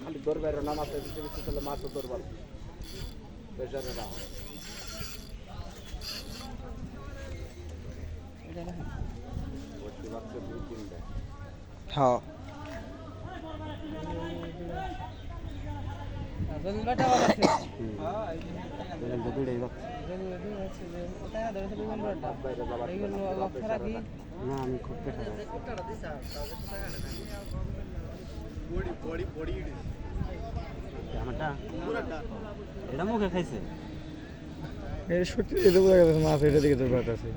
খালি দৌড়বার নামাজ মাছ দৌড়বার হ্যাঁ আমি খুব এটা মুখে খাইছে মাছ এটা দিকে তোর আছে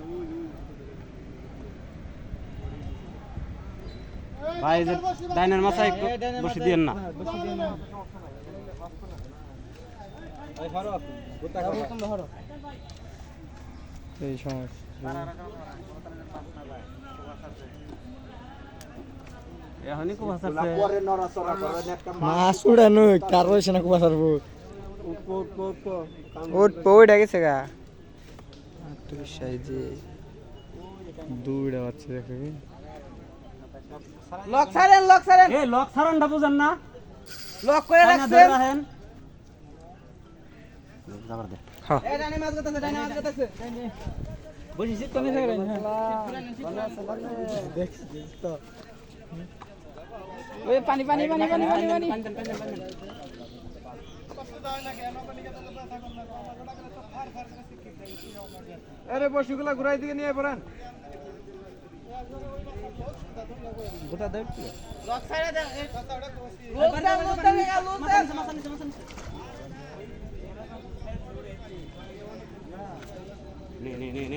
ভাই যে ডাইনার মাথা একটু বসে দিয়েন না এই সমস্যা মাছ উড়ানো কার রয়েছে না কুয়া সারবো ওইটা গেছে গা দৌড়ে যাচ্ছে দেখো লক ছাড়েন এই লক ছাড়ানটা বুঝেন না লক করে রাখছেন জাবার দে হ্যাঁ এই ডানে মাছ গতাছে বসিছি তুমি থাকলেন দেখছিস তো ওই পানি আরে বসিগুলা ঘুরাই দিকে নিয়ে পড়েন গোটা দেখ লক সাইডে দেন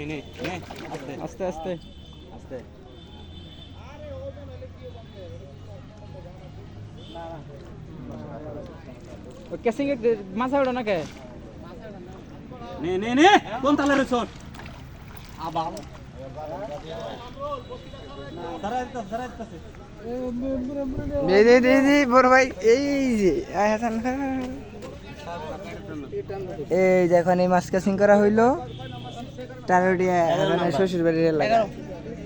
নে আস্তে कैसे मासा उड़ा ना क्या ने कौन ताला रिसोर्ट अब आओ दे बोर भाई आया था এই যখন এই মাছ কাসিং করা হইলো টারোডিয়া শ্বশুর বাড়ির লাগা